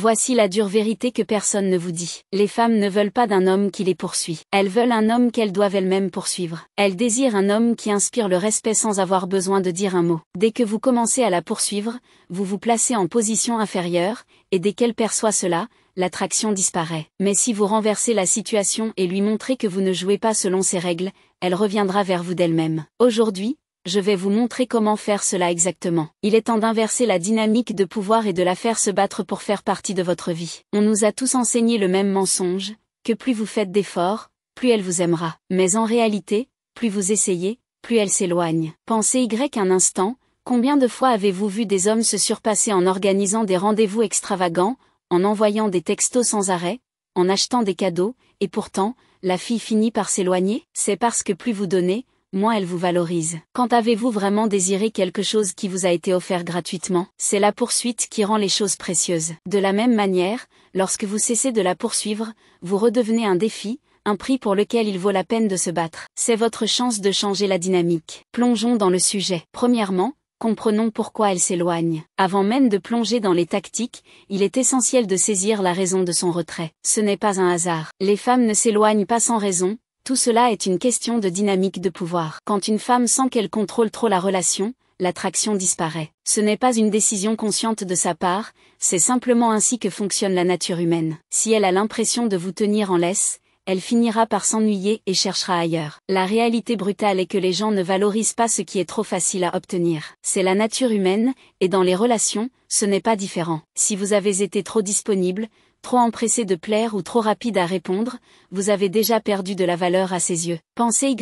Voici la dure vérité que personne ne vous dit. Les femmes ne veulent pas d'un homme qui les poursuit. Elles veulent un homme qu'elles doivent elles-mêmes poursuivre. Elles désirent un homme qui inspire le respect sans avoir besoin de dire un mot. Dès que vous commencez à la poursuivre, vous vous placez en position inférieure, et dès qu'elle perçoit cela, l'attraction disparaît. Mais si vous renversez la situation et lui montrez que vous ne jouez pas selon ses règles, elle reviendra vers vous d'elle-même. Aujourd'hui, je vais vous montrer comment faire cela exactement. Il est temps d'inverser la dynamique de pouvoir et de la faire se battre pour faire partie de votre vie. On nous a tous enseigné le même mensonge, que plus vous faites d'efforts, plus elle vous aimera. Mais en réalité, plus vous essayez, plus elle s'éloigne. Pensez un instant, combien de fois avez-vous vu des hommes se surpasser en organisant des rendez-vous extravagants, en envoyant des textos sans arrêt, en achetant des cadeaux, et pourtant, la fille finit par s'éloigner? C'est parce que plus vous donnez, moins elle vous valorise. Quand avez-vous vraiment désiré quelque chose qui vous a été offert gratuitement? C'est la poursuite qui rend les choses précieuses. De la même manière, lorsque vous cessez de la poursuivre, vous redevenez un défi, un prix pour lequel il vaut la peine de se battre. C'est votre chance de changer la dynamique. Plongeons dans le sujet. Premièrement, comprenons pourquoi elle s'éloigne. Avant même de plonger dans les tactiques, il est essentiel de saisir la raison de son retrait. Ce n'est pas un hasard. Les femmes ne s'éloignent pas sans raison. Tout cela est une question de dynamique de pouvoir. Quand une femme sent qu'elle contrôle trop la relation, l'attraction disparaît. Ce n'est pas une décision consciente de sa part, c'est simplement ainsi que fonctionne la nature humaine. Si elle a l'impression de vous tenir en laisse, elle finira par s'ennuyer et cherchera ailleurs. La réalité brutale est que les gens ne valorisent pas ce qui est trop facile à obtenir. C'est la nature humaine, et dans les relations, ce n'est pas différent. Si vous avez été trop disponible, trop empressé de plaire ou trop rapide à répondre, vous avez déjà perdu de la valeur à ses yeux. Pensez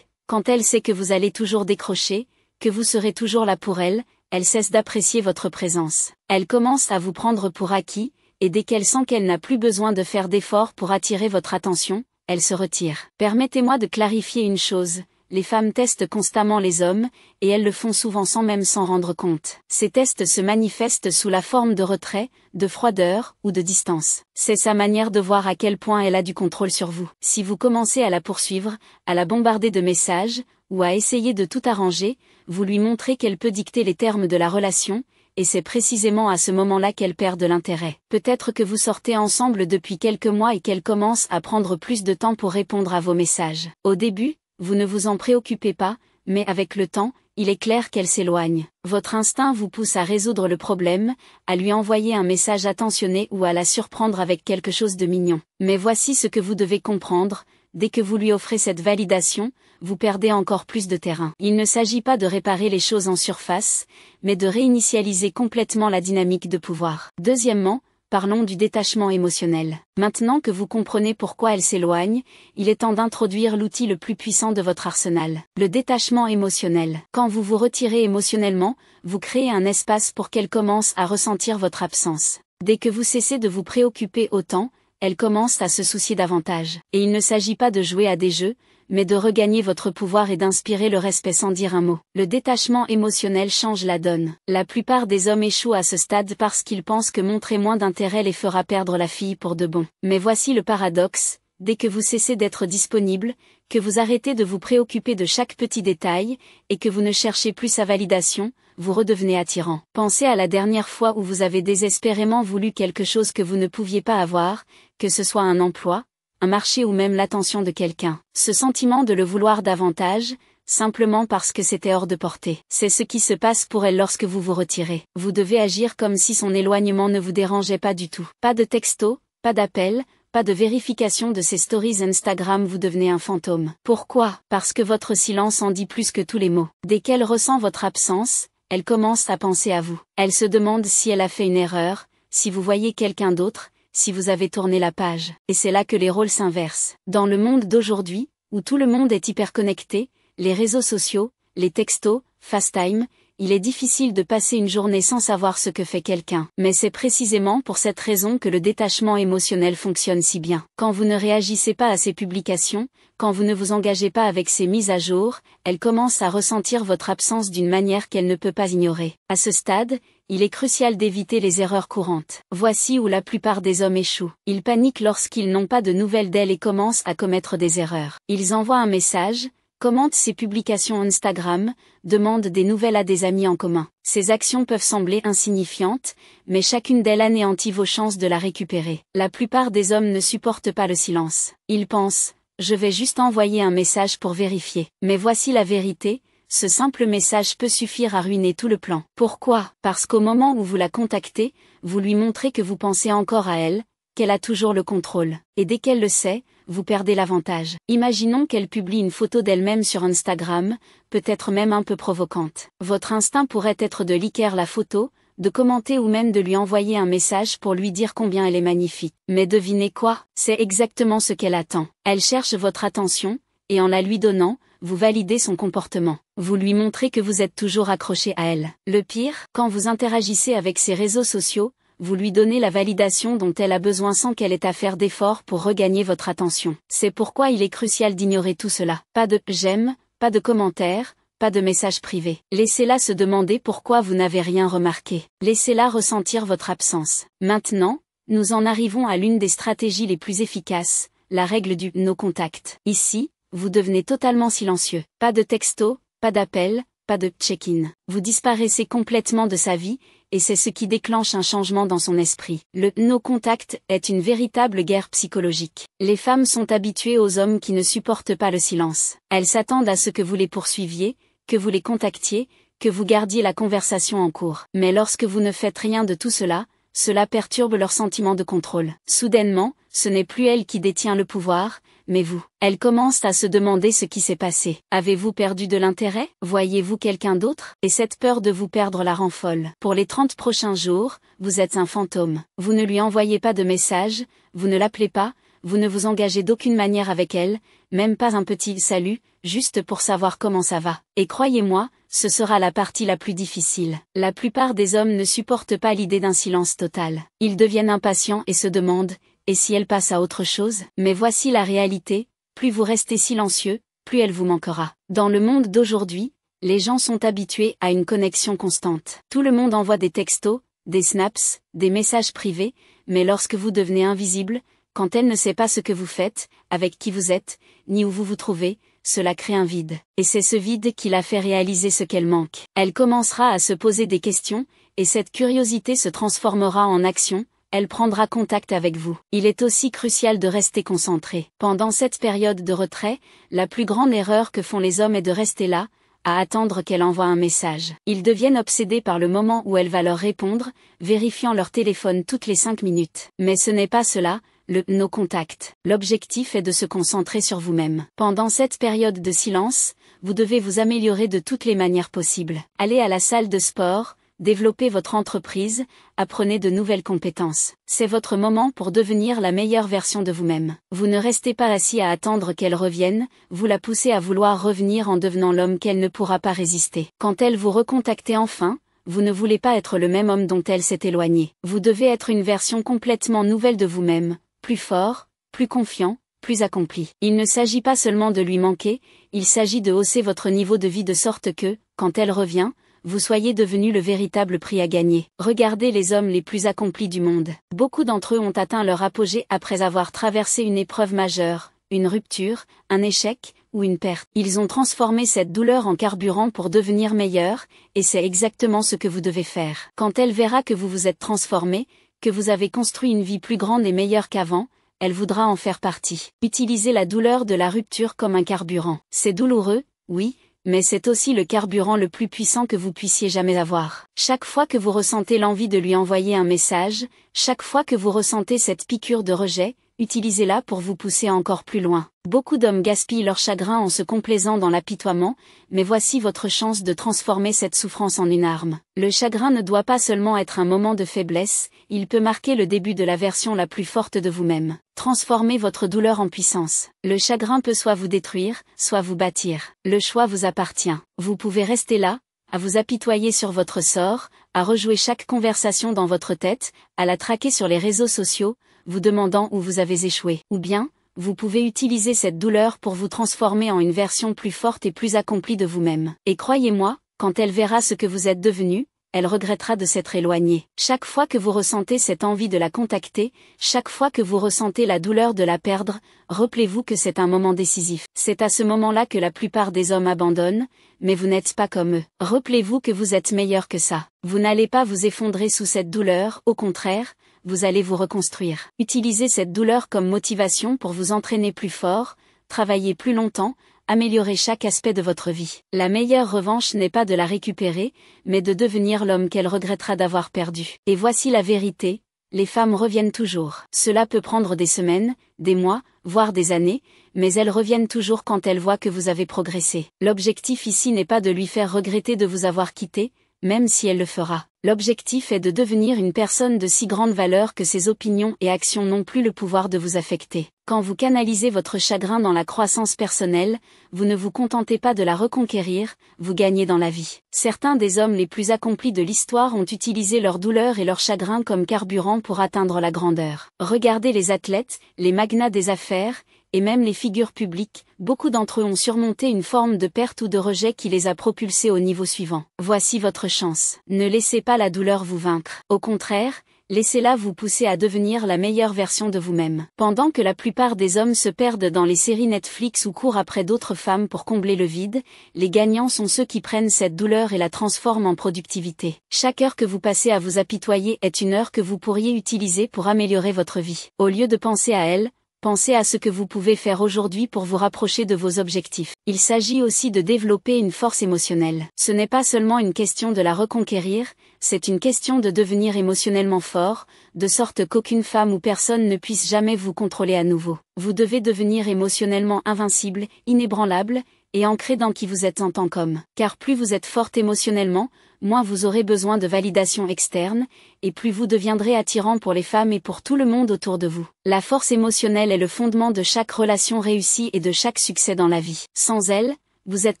quand elle sait que vous allez toujours décrocher, que vous serez toujours là pour elle, elle cesse d'apprécier votre présence. Elle commence à vous prendre pour acquis, et dès qu'elle sent qu'elle n'a plus besoin de faire d'efforts pour attirer votre attention, elle se retire. Permettez-moi de clarifier une chose. Les femmes testent constamment les hommes, et elles le font souvent sans même s'en rendre compte. Ces tests se manifestent sous la forme de retrait, de froideur ou de distance. C'est sa manière de voir à quel point elle a du contrôle sur vous. Si vous commencez à la poursuivre, à la bombarder de messages, ou à essayer de tout arranger, vous lui montrez qu'elle peut dicter les termes de la relation, et c'est précisément à ce moment-là qu'elle perd de l'intérêt. Peut-être que vous sortez ensemble depuis quelques mois et qu'elle commence à prendre plus de temps pour répondre à vos messages. Au début, vous ne vous en préoccupez pas, mais avec le temps, il est clair qu'elle s'éloigne. Votre instinct vous pousse à résoudre le problème, à lui envoyer un message attentionné ou à la surprendre avec quelque chose de mignon. Mais voici ce que vous devez comprendre, dès que vous lui offrez cette validation, vous perdez encore plus de terrain. Il ne s'agit pas de réparer les choses en surface, mais de réinitialiser complètement la dynamique de pouvoir. Deuxièmement, parlons du détachement émotionnel. Maintenant que vous comprenez pourquoi elle s'éloigne, il est temps d'introduire l'outil le plus puissant de votre arsenal. Le détachement émotionnel. Quand vous vous retirez émotionnellement, vous créez un espace pour qu'elle commence à ressentir votre absence. Dès que vous cessez de vous préoccuper autant, elle commence à se soucier davantage. Et il ne s'agit pas de jouer à des jeux, mais de regagner votre pouvoir et d'inspirer le respect sans dire un mot. Le détachement émotionnel change la donne. La plupart des hommes échouent à ce stade parce qu'ils pensent que montrer moins d'intérêt les fera perdre la fille pour de bon. Mais voici le paradoxe, dès que vous cessez d'être disponible, que vous arrêtez de vous préoccuper de chaque petit détail, et que vous ne cherchez plus sa validation, vous redevenez attirant. Pensez à la dernière fois où vous avez désespérément voulu quelque chose que vous ne pouviez pas avoir, que ce soit un emploi, un marché ou même l'attention de quelqu'un. Ce sentiment de le vouloir davantage, simplement parce que c'était hors de portée. C'est ce qui se passe pour elle lorsque vous vous retirez. Vous devez agir comme si son éloignement ne vous dérangeait pas du tout. Pas de texto, pas d'appel, pas de vérification de ses stories Instagram, vous devenez un fantôme. Pourquoi? Parce que votre silence en dit plus que tous les mots. Dès qu'elle ressent votre absence, elle commence à penser à vous. Elle se demande si elle a fait une erreur, si vous voyez quelqu'un d'autre, si vous avez tourné la page. Et c'est là que les rôles s'inversent. Dans le monde d'aujourd'hui, où tout le monde est hyper connecté, les réseaux sociaux, les textos, FaceTime, il est difficile de passer une journée sans savoir ce que fait quelqu'un. Mais c'est précisément pour cette raison que le détachement émotionnel fonctionne si bien. Quand vous ne réagissez pas à ses publications, quand vous ne vous engagez pas avec ses mises à jour, elle commence à ressentir votre absence d'une manière qu'elle ne peut pas ignorer. À ce stade, il est crucial d'éviter les erreurs courantes. Voici où la plupart des hommes échouent. Ils paniquent lorsqu'ils n'ont pas de nouvelles d'elle et commencent à commettre des erreurs. Ils envoient un message, commente ses publications Instagram, demande des nouvelles à des amis en commun. Ces actions peuvent sembler insignifiantes, mais chacune d'elles anéantit vos chances de la récupérer. La plupart des hommes ne supportent pas le silence. Ils pensent, je vais juste envoyer un message pour vérifier. Mais voici la vérité, ce simple message peut suffire à ruiner tout le plan. Pourquoi? Parce qu'au moment où vous la contactez, vous lui montrez que vous pensez encore à elle, qu'elle a toujours le contrôle. Et dès qu'elle le sait, vous perdez l'avantage. Imaginons qu'elle publie une photo d'elle-même sur Instagram, peut-être même un peu provocante. Votre instinct pourrait être de liker la photo, de commenter ou même de lui envoyer un message pour lui dire combien elle est magnifique. Mais devinez quoi? C'est exactement ce qu'elle attend. Elle cherche votre attention, et en la lui donnant, vous validez son comportement. Vous lui montrez que vous êtes toujours accroché à elle. Le pire, quand vous interagissez avec ses réseaux sociaux, vous lui donnez la validation dont elle a besoin sans qu'elle ait à faire d'efforts pour regagner votre attention. C'est pourquoi il est crucial d'ignorer tout cela. Pas de « j'aime », pas de commentaires, pas de messages privés. Laissez-la se demander pourquoi vous n'avez rien remarqué. Laissez-la ressentir votre absence. Maintenant, nous en arrivons à l'une des stratégies les plus efficaces, la règle du « no contact ». Ici, vous devenez totalement silencieux. Pas de texto, pas d'appel, pas de check-in. Vous disparaissez complètement de sa vie, et c'est ce qui déclenche un changement dans son esprit. Le « no contact » est une véritable guerre psychologique. Les femmes sont habituées aux hommes qui ne supportent pas le silence. Elles s'attendent à ce que vous les poursuiviez, que vous les contactiez, que vous gardiez la conversation en cours. Mais lorsque vous ne faites rien de tout cela, cela perturbe leur sentiment de contrôle. Soudainement, ce n'est plus elle qui détient le pouvoir, mais vous. Elle commence à se demander ce qui s'est passé. Avez-vous perdu de l'intérêt? Voyez-vous quelqu'un d'autre? Et cette peur de vous perdre la rend folle. Pour les 30 prochains jours, vous êtes un fantôme. Vous ne lui envoyez pas de message, vous ne l'appelez pas, vous ne vous engagez d'aucune manière avec elle, même pas un petit salut, juste pour savoir comment ça va. Et croyez-moi, ce sera la partie la plus difficile. La plupart des hommes ne supportent pas l'idée d'un silence total. Ils deviennent impatients et se demandent, et si elle passe à autre chose? Mais voici la réalité, plus vous restez silencieux, plus elle vous manquera. Dans le monde d'aujourd'hui, les gens sont habitués à une connexion constante. Tout le monde envoie des textos, des snaps, des messages privés, mais lorsque vous devenez invisible, quand elle ne sait pas ce que vous faites, avec qui vous êtes, ni où vous vous trouvez, cela crée un vide. Et c'est ce vide qui la fait réaliser ce qu'elle manque. Elle commencera à se poser des questions, et cette curiosité se transformera en action, elle prendra contact avec vous. Il est aussi crucial de rester concentré. Pendant cette période de retrait, la plus grande erreur que font les hommes est de rester là, à attendre qu'elle envoie un message. Ils deviennent obsédés par le moment où elle va leur répondre, vérifiant leur téléphone toutes les 5 minutes. Mais ce n'est pas cela, le « no contact ». L'objectif est de se concentrer sur vous-même. Pendant cette période de silence, vous devez vous améliorer de toutes les manières possibles. Allez à la salle de sport, développez votre entreprise, apprenez de nouvelles compétences. C'est votre moment pour devenir la meilleure version de vous-même. Vous ne restez pas assis à attendre qu'elle revienne, vous la poussez à vouloir revenir en devenant l'homme qu'elle ne pourra pas résister. Quand elle vous recontacte enfin, vous ne voulez pas être le même homme dont elle s'est éloignée. Vous devez être une version complètement nouvelle de vous-même, plus fort, plus confiant, plus accompli. Il ne s'agit pas seulement de lui manquer, il s'agit de hausser votre niveau de vie de sorte que, quand elle revient, vous soyez devenu le véritable prix à gagner. Regardez les hommes les plus accomplis du monde. Beaucoup d'entre eux ont atteint leur apogée après avoir traversé une épreuve majeure, une rupture, un échec, ou une perte. Ils ont transformé cette douleur en carburant pour devenir meilleurs, et c'est exactement ce que vous devez faire. Quand elle verra que vous vous êtes transformé, que vous avez construit une vie plus grande et meilleure qu'avant, elle voudra en faire partie. Utilisez la douleur de la rupture comme un carburant. C'est douloureux, oui, mais c'est aussi le carburant le plus puissant que vous puissiez jamais avoir. Chaque fois que vous ressentez l'envie de lui envoyer un message, chaque fois que vous ressentez cette piqûre de rejet, utilisez-la pour vous pousser encore plus loin. Beaucoup d'hommes gaspillent leur chagrin en se complaisant dans l'apitoiement, mais voici votre chance de transformer cette souffrance en une arme. Le chagrin ne doit pas seulement être un moment de faiblesse, il peut marquer le début de la version la plus forte de vous-même. Transformez votre douleur en puissance. Le chagrin peut soit vous détruire, soit vous bâtir. Le choix vous appartient. Vous pouvez rester là, à vous apitoyer sur votre sort, à rejouer chaque conversation dans votre tête, à la traquer sur les réseaux sociaux, vous demandant où vous avez échoué. Ou bien, vous pouvez utiliser cette douleur pour vous transformer en une version plus forte et plus accomplie de vous-même. Et croyez-moi, quand elle verra ce que vous êtes devenu, elle regrettera de s'être éloignée. Chaque fois que vous ressentez cette envie de la contacter, chaque fois que vous ressentez la douleur de la perdre, rappelez-vous que c'est un moment décisif. C'est à ce moment-là que la plupart des hommes abandonnent, mais vous n'êtes pas comme eux. Rappelez-vous que vous êtes meilleur que ça. Vous n'allez pas vous effondrer sous cette douleur, au contraire, vous allez vous reconstruire. Utilisez cette douleur comme motivation pour vous entraîner plus fort, travailler plus longtemps, améliorer chaque aspect de votre vie. La meilleure revanche n'est pas de la récupérer, mais de devenir l'homme qu'elle regrettera d'avoir perdu. Et voici la vérité, les femmes reviennent toujours. Cela peut prendre des semaines, des mois, voire des années, mais elles reviennent toujours quand elles voient que vous avez progressé. L'objectif ici n'est pas de lui faire regretter de vous avoir quitté, même si elle le fera. L'objectif est de devenir une personne de si grande valeur que ses opinions et actions n'ont plus le pouvoir de vous affecter. Quand vous canalisez votre chagrin dans la croissance personnelle, vous ne vous contentez pas de la reconquérir, vous gagnez dans la vie. Certains des hommes les plus accomplis de l'histoire ont utilisé leur douleur et leur chagrin comme carburant pour atteindre la grandeur. Regardez les athlètes, les magnats des affaires, et même les figures publiques, beaucoup d'entre eux ont surmonté une forme de perte ou de rejet qui les a propulsés au niveau suivant. Voici votre chance. Ne laissez pas la douleur vous vaincre. Au contraire, laissez-la vous pousser à devenir la meilleure version de vous-même. Pendant que la plupart des hommes se perdent dans les séries Netflix ou courent après d'autres femmes pour combler le vide, les gagnants sont ceux qui prennent cette douleur et la transforment en productivité. Chaque heure que vous passez à vous apitoyer est une heure que vous pourriez utiliser pour améliorer votre vie. Au lieu de penser à elle, pensez à ce que vous pouvez faire aujourd'hui pour vous rapprocher de vos objectifs. Il s'agit aussi de développer une force émotionnelle. Ce n'est pas seulement une question de la reconquérir, c'est une question de devenir émotionnellement fort, de sorte qu'aucune femme ou personne ne puisse jamais vous contrôler à nouveau. Vous devez devenir émotionnellement invincible, inébranlable, et ancré dans qui vous êtes en tant qu'homme. Car plus vous êtes forte émotionnellement, moins vous aurez besoin de validation externe, et plus vous deviendrez attirant pour les femmes et pour tout le monde autour de vous. La force émotionnelle est le fondement de chaque relation réussie et de chaque succès dans la vie. Sans elle, vous êtes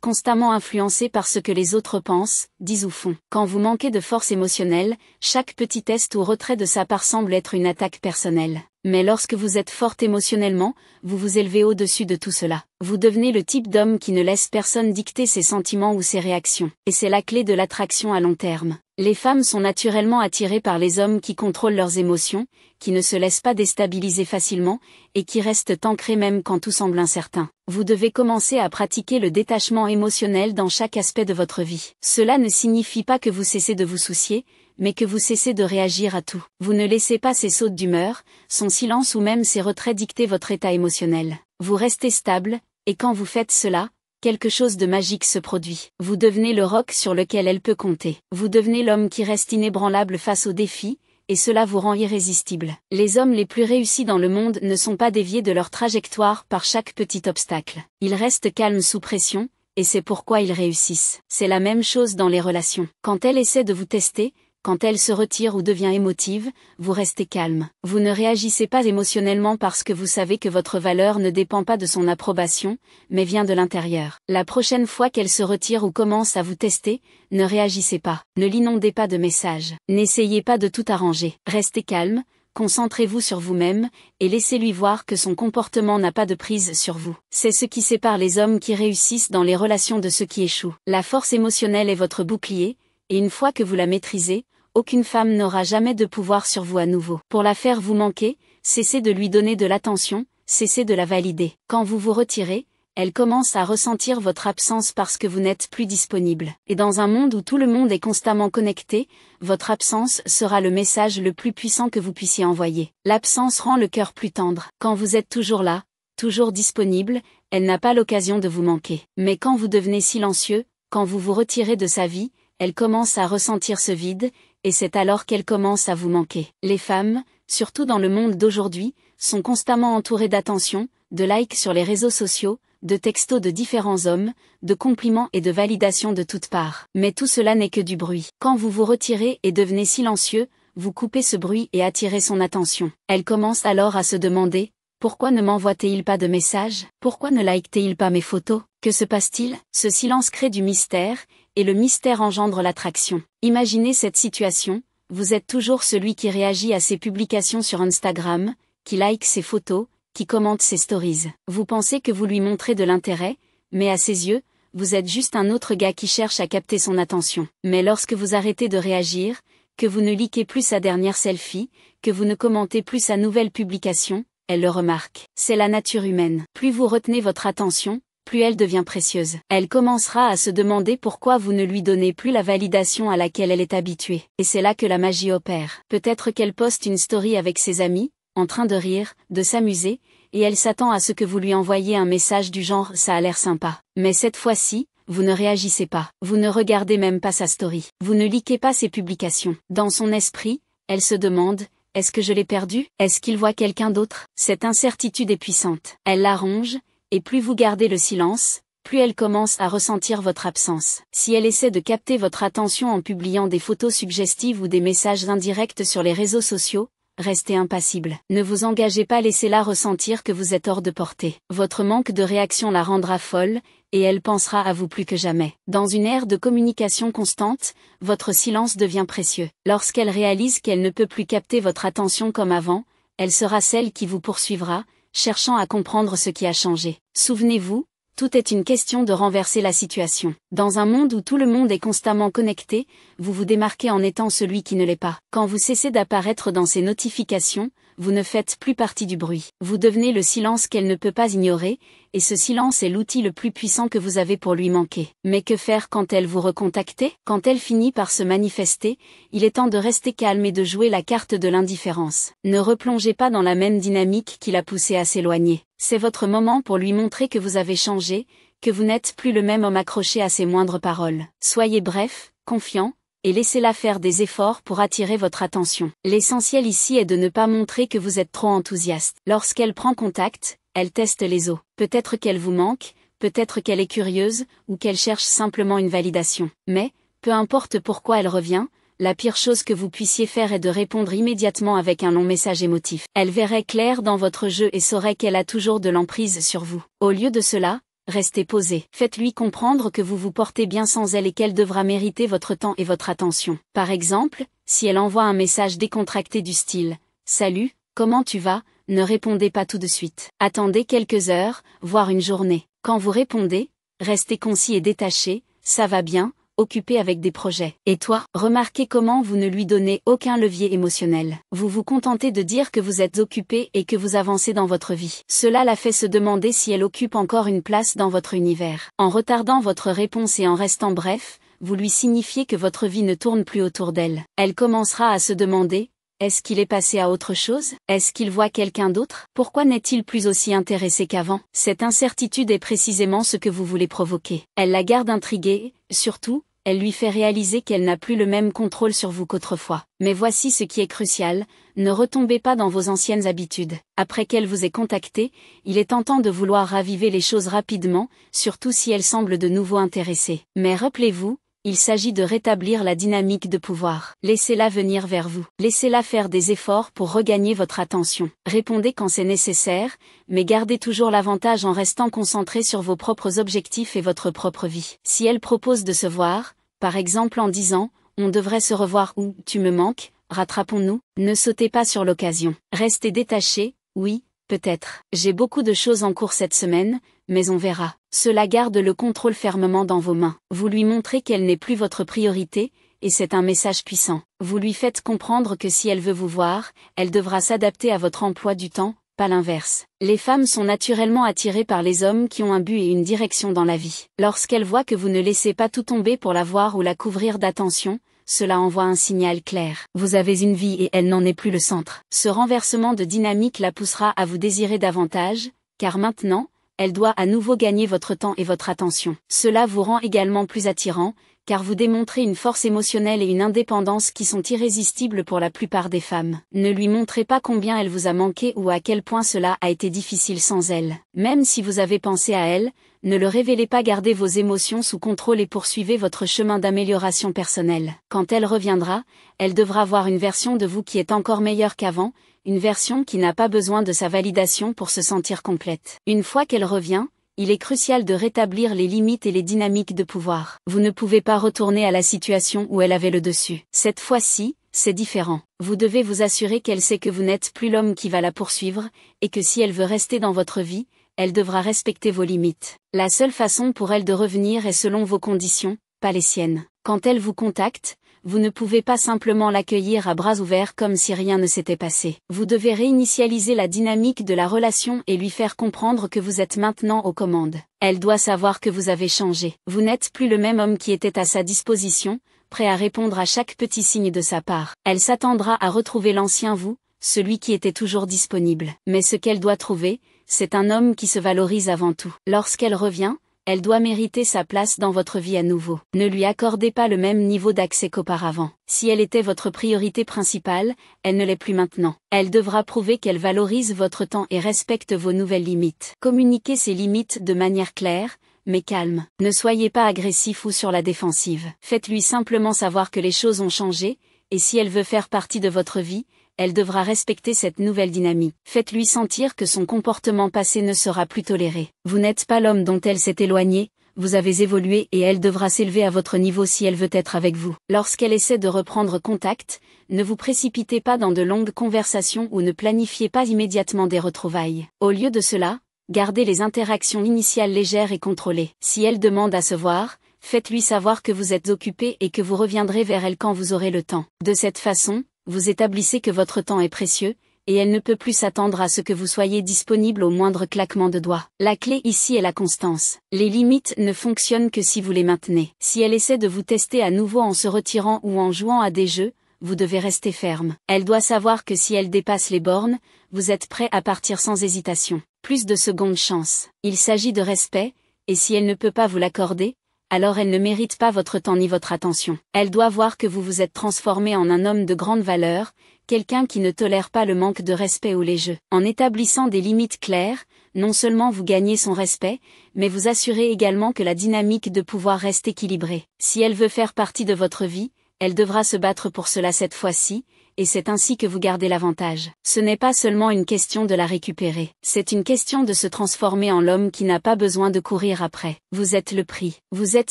constamment influencé par ce que les autres pensent, disent ou font. Quand vous manquez de force émotionnelle, chaque petit test ou retrait de sa part semble être une attaque personnelle. Mais lorsque vous êtes forte émotionnellement, vous vous élevez au-dessus de tout cela. Vous devenez le type d'homme qui ne laisse personne dicter ses sentiments ou ses réactions. Et c'est la clé de l'attraction à long terme. Les femmes sont naturellement attirées par les hommes qui contrôlent leurs émotions, qui ne se laissent pas déstabiliser facilement, et qui restent ancrés même quand tout semble incertain. Vous devez commencer à pratiquer le détachement émotionnel dans chaque aspect de votre vie. Cela ne signifie pas que vous cessez de vous soucier, mais que vous cessez de réagir à tout. Vous ne laissez pas ses sautes d'humeur, son silence ou même ses retraits dicter votre état émotionnel. Vous restez stable, et quand vous faites cela, quelque chose de magique se produit. Vous devenez le roc sur lequel elle peut compter. Vous devenez l'homme qui reste inébranlable face aux défis, et cela vous rend irrésistible. Les hommes les plus réussis dans le monde ne sont pas déviés de leur trajectoire par chaque petit obstacle. Ils restent calmes sous pression, et c'est pourquoi ils réussissent. C'est la même chose dans les relations. Quand elle essaie de vous tester, quand elle se retire ou devient émotive, vous restez calme. Vous ne réagissez pas émotionnellement parce que vous savez que votre valeur ne dépend pas de son approbation, mais vient de l'intérieur. La prochaine fois qu'elle se retire ou commence à vous tester, ne réagissez pas. Ne l'inondez pas de messages. N'essayez pas de tout arranger. Restez calme, concentrez-vous sur vous-même, et laissez-lui voir que son comportement n'a pas de prise sur vous. C'est ce qui sépare les hommes qui réussissent dans les relations de ceux qui échouent. La force émotionnelle est votre bouclier, et une fois que vous la maîtrisez, aucune femme n'aura jamais de pouvoir sur vous à nouveau. Pour la faire vous manquer, cessez de lui donner de l'attention, cessez de la valider. Quand vous vous retirez, elle commence à ressentir votre absence parce que vous n'êtes plus disponible. Et dans un monde où tout le monde est constamment connecté, votre absence sera le message le plus puissant que vous puissiez envoyer. L'absence rend le cœur plus tendre. Quand vous êtes toujours là, toujours disponible, elle n'a pas l'occasion de vous manquer. Mais quand vous devenez silencieux, quand vous vous retirez de sa vie, elle commence à ressentir ce vide, et c'est alors qu'elle commence à vous manquer. Les femmes, surtout dans le monde d'aujourd'hui, sont constamment entourées d'attention, de likes sur les réseaux sociaux, de textos de différents hommes, de compliments et de validations de toutes parts. Mais tout cela n'est que du bruit. Quand vous vous retirez et devenez silencieux, vous coupez ce bruit et attirez son attention. Elle commence alors à se demander, pourquoi ne m'envoie-t-il pas de messages? Pourquoi ne like-t-il pas mes photos? Que se passe-t-il? Ce silence crée du mystère, et le mystère engendre l'attraction. Imaginez cette situation, vous êtes toujours celui qui réagit à ses publications sur Instagram, qui like ses photos, qui commente ses stories. Vous pensez que vous lui montrez de l'intérêt, mais à ses yeux, vous êtes juste un autre gars qui cherche à capter son attention. Mais lorsque vous arrêtez de réagir, que vous ne likez plus sa dernière selfie, que vous ne commentez plus sa nouvelle publication, elle le remarque. C'est la nature humaine. Plus vous retenez votre attention, plus elle devient précieuse. Elle commencera à se demander pourquoi vous ne lui donnez plus la validation à laquelle elle est habituée. Et c'est là que la magie opère. Peut-être qu'elle poste une story avec ses amis, en train de rire, de s'amuser, et elle s'attend à ce que vous lui envoyiez un message du genre « ça a l'air sympa ». Mais cette fois-ci, vous ne réagissez pas. Vous ne regardez même pas sa story. Vous ne likez pas ses publications. Dans son esprit, elle se demande « est-ce que je l'ai perdu? Est-ce qu'il voit quelqu'un d'autre ?» Cette incertitude est puissante. Elle la ronge, et plus vous gardez le silence, plus elle commence à ressentir votre absence. Si elle essaie de capter votre attention en publiant des photos suggestives ou des messages indirects sur les réseaux sociaux, restez impassible. Ne vous engagez pas, laissez-la ressentir que vous êtes hors de portée. Votre manque de réaction la rendra folle, et elle pensera à vous plus que jamais. Dans une ère de communication constante, votre silence devient précieux. Lorsqu'elle réalise qu'elle ne peut plus capter votre attention comme avant, elle sera celle qui vous poursuivra, cherchant à comprendre ce qui a changé. Souvenez-vous, tout est une question de renverser la situation. Dans un monde où tout le monde est constamment connecté, vous vous démarquez en étant celui qui ne l'est pas. Quand vous cessez d'apparaître dans ses notifications, vous ne faites plus partie du bruit. Vous devenez le silence qu'elle ne peut pas ignorer, et ce silence est l'outil le plus puissant que vous avez pour lui manquer. Mais que faire quand elle vous recontacte? Quand elle finit par se manifester, il est temps de rester calme et de jouer la carte de l'indifférence. Ne replongez pas dans la même dynamique qui l'a poussé à s'éloigner. C'est votre moment pour lui montrer que vous avez changé, que vous n'êtes plus le même homme accroché à ses moindres paroles. Soyez bref, confiant, et laissez-la faire des efforts pour attirer votre attention. L'essentiel ici est de ne pas montrer que vous êtes trop enthousiaste. Lorsqu'elle prend contact, elle teste les os. Peut-être qu'elle vous manque, peut-être qu'elle est curieuse, ou qu'elle cherche simplement une validation. Mais, peu importe pourquoi elle revient, la pire chose que vous puissiez faire est de répondre immédiatement avec un long message émotif. Elle verrait clair dans votre jeu et saurait qu'elle a toujours de l'emprise sur vous. Au lieu de cela, restez posé. Faites-lui comprendre que vous vous portez bien sans elle et qu'elle devra mériter votre temps et votre attention. Par exemple, si elle envoie un message décontracté du style « Salut, comment tu vas ?» ne répondez pas tout de suite. Attendez quelques heures, voire une journée. Quand vous répondez, restez concis et détaché « Ça va bien ?» occupé avec des projets. Et toi, remarquez comment vous ne lui donnez aucun levier émotionnel. Vous vous contentez de dire que vous êtes occupé et que vous avancez dans votre vie. Cela la fait se demander si elle occupe encore une place dans votre univers. En retardant votre réponse et en restant bref, vous lui signifiez que votre vie ne tourne plus autour d'elle. Elle commencera à se demander: est-ce qu'il est passé à autre chose? Est-ce qu'il voit quelqu'un d'autre? Pourquoi n'est-il plus aussi intéressé qu'avant? Cette incertitude est précisément ce que vous voulez provoquer. Elle la garde intriguée, surtout, elle lui fait réaliser qu'elle n'a plus le même contrôle sur vous qu'autrefois. Mais voici ce qui est crucial, ne retombez pas dans vos anciennes habitudes. Après qu'elle vous ait contacté, il est tentant de vouloir raviver les choses rapidement, surtout si elle semble de nouveau intéressée. Mais rappelez-vous, il s'agit de rétablir la dynamique de pouvoir. Laissez-la venir vers vous. Laissez-la faire des efforts pour regagner votre attention. Répondez quand c'est nécessaire, mais gardez toujours l'avantage en restant concentré sur vos propres objectifs et votre propre vie. Si elle propose de se voir, par exemple en disant « on devrait se revoir » ou « tu me manques, rattrapons-nous », ne sautez pas sur l'occasion. Restez détaché, oui, peut-être. J'ai beaucoup de choses en cours cette semaine, mais on verra. Cela garde le contrôle fermement dans vos mains. Vous lui montrez qu'elle n'est plus votre priorité, et c'est un message puissant. Vous lui faites comprendre que si elle veut vous voir, elle devra s'adapter à votre emploi du temps, pas l'inverse. Les femmes sont naturellement attirées par les hommes qui ont un but et une direction dans la vie. Lorsqu'elles voient que vous ne laissez pas tout tomber pour la voir ou la couvrir d'attention, cela envoie un signal clair. Vous avez une vie et elle n'en est plus le centre. Ce renversement de dynamique la poussera à vous désirer davantage, car maintenant, elle doit à nouveau gagner votre temps et votre attention. Cela vous rend également plus attirant, car vous démontrez une force émotionnelle et une indépendance qui sont irrésistibles pour la plupart des femmes. Ne lui montrez pas combien elle vous a manqué ou à quel point cela a été difficile sans elle. Même si vous avez pensé à elle, ne le révélez pas, gardez vos émotions sous contrôle et poursuivez votre chemin d'amélioration personnelle. Quand elle reviendra, elle devra voir une version de vous qui est encore meilleure qu'avant, une version qui n'a pas besoin de sa validation pour se sentir complète. Une fois qu'elle revient, il est crucial de rétablir les limites et les dynamiques de pouvoir. Vous ne pouvez pas retourner à la situation où elle avait le dessus. Cette fois-ci, c'est différent. Vous devez vous assurer qu'elle sait que vous n'êtes plus l'homme qui va la poursuivre, et que si elle veut rester dans votre vie, elle devra respecter vos limites. La seule façon pour elle de revenir est selon vos conditions, pas les siennes. Quand elle vous contacte, vous ne pouvez pas simplement l'accueillir à bras ouverts comme si rien ne s'était passé. Vous devez réinitialiser la dynamique de la relation et lui faire comprendre que vous êtes maintenant aux commandes. Elle doit savoir que vous avez changé. Vous n'êtes plus le même homme qui était à sa disposition, prêt à répondre à chaque petit signe de sa part. Elle s'attendra à retrouver l'ancien vous, celui qui était toujours disponible. Mais ce qu'elle doit trouver, c'est un homme qui se valorise avant tout. Lorsqu'elle revient, elle doit mériter sa place dans votre vie à nouveau. Ne lui accordez pas le même niveau d'accès qu'auparavant. Si elle était votre priorité principale, elle ne l'est plus maintenant. Elle devra prouver qu'elle valorise votre temps et respecte vos nouvelles limites. Communiquez ces limites de manière claire, mais calme. Ne soyez pas agressif ou sur la défensive. Faites-lui simplement savoir que les choses ont changé, et si elle veut faire partie de votre vie, elle devra respecter cette nouvelle dynamique. Faites-lui sentir que son comportement passé ne sera plus toléré. Vous n'êtes pas l'homme dont elle s'est éloignée, vous avez évolué et elle devra s'élever à votre niveau si elle veut être avec vous. Lorsqu'elle essaie de reprendre contact, ne vous précipitez pas dans de longues conversations ou ne planifiez pas immédiatement des retrouvailles. Au lieu de cela, gardez les interactions initiales légères et contrôlées. Si elle demande à se voir, faites-lui savoir que vous êtes occupé et que vous reviendrez vers elle quand vous aurez le temps. De cette façon, vous établissez que votre temps est précieux, et elle ne peut plus s'attendre à ce que vous soyez disponible au moindre claquement de doigts. La clé ici est la constance. Les limites ne fonctionnent que si vous les maintenez. Si elle essaie de vous tester à nouveau en se retirant ou en jouant à des jeux, vous devez rester ferme. Elle doit savoir que si elle dépasse les bornes, vous êtes prêt à partir sans hésitation. Plus de seconde chance. Il s'agit de respect, et si elle ne peut pas vous l'accorder, alors elle ne mérite pas votre temps ni votre attention. Elle doit voir que vous vous êtes transformé en un homme de grande valeur, quelqu'un qui ne tolère pas le manque de respect ou les jeux. En établissant des limites claires, non seulement vous gagnez son respect, mais vous assurez également que la dynamique de pouvoir reste équilibrée. Si elle veut faire partie de votre vie, elle devra se battre pour cela cette fois-ci, et c'est ainsi que vous gardez l'avantage. Ce n'est pas seulement une question de la récupérer, c'est une question de se transformer en l'homme qui n'a pas besoin de courir après. Vous êtes le prix, vous êtes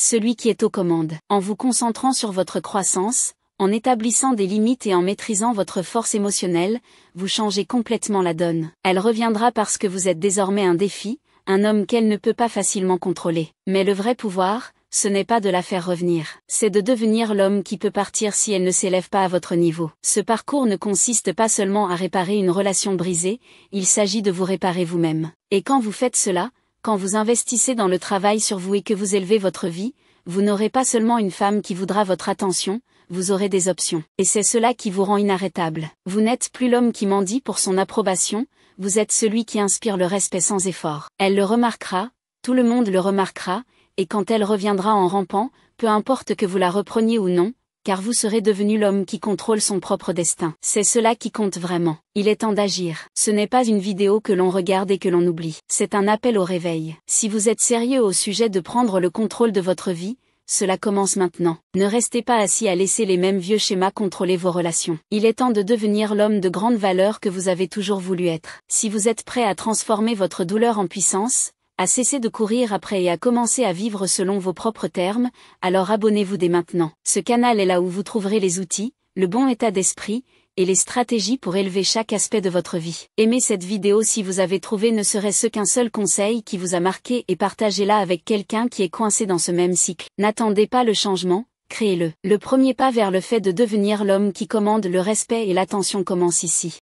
celui qui est aux commandes. En vous concentrant sur votre croissance, en établissant des limites et en maîtrisant votre force émotionnelle, vous changez complètement la donne. Elle reviendra parce que vous êtes désormais un défi, un homme qu'elle ne peut pas facilement contrôler. Mais le vrai pouvoir, ce n'est pas de la faire revenir, c'est de devenir l'homme qui peut partir si elle ne s'élève pas à votre niveau. Ce parcours ne consiste pas seulement à réparer une relation brisée, il s'agit de vous réparer vous-même. Et quand vous faites cela, quand vous investissez dans le travail sur vous et que vous élevez votre vie, vous n'aurez pas seulement une femme qui voudra votre attention, vous aurez des options. Et c'est cela qui vous rend inarrêtable. Vous n'êtes plus l'homme qui mendie pour son approbation, vous êtes celui qui inspire le respect sans effort. Elle le remarquera, tout le monde le remarquera, et quand elle reviendra en rampant, peu importe que vous la repreniez ou non, car vous serez devenu l'homme qui contrôle son propre destin. C'est cela qui compte vraiment. Il est temps d'agir. Ce n'est pas une vidéo que l'on regarde et que l'on oublie. C'est un appel au réveil. Si vous êtes sérieux au sujet de prendre le contrôle de votre vie, cela commence maintenant. Ne restez pas assis à laisser les mêmes vieux schémas contrôler vos relations. Il est temps de devenir l'homme de grande valeur que vous avez toujours voulu être. Si vous êtes prêt à transformer votre douleur en puissance, à cesser de courir après et à commencer à vivre selon vos propres termes, alors abonnez-vous dès maintenant. Ce canal est là où vous trouverez les outils, le bon état d'esprit, et les stratégies pour élever chaque aspect de votre vie. Aimez cette vidéo si vous avez trouvé ne serait-ce qu'un seul conseil qui vous a marqué et partagez-la avec quelqu'un qui est coincé dans ce même cycle. N'attendez pas le changement, créez-le. Le premier pas vers le fait de devenir l'homme qui commande le respect et l'attention commence ici.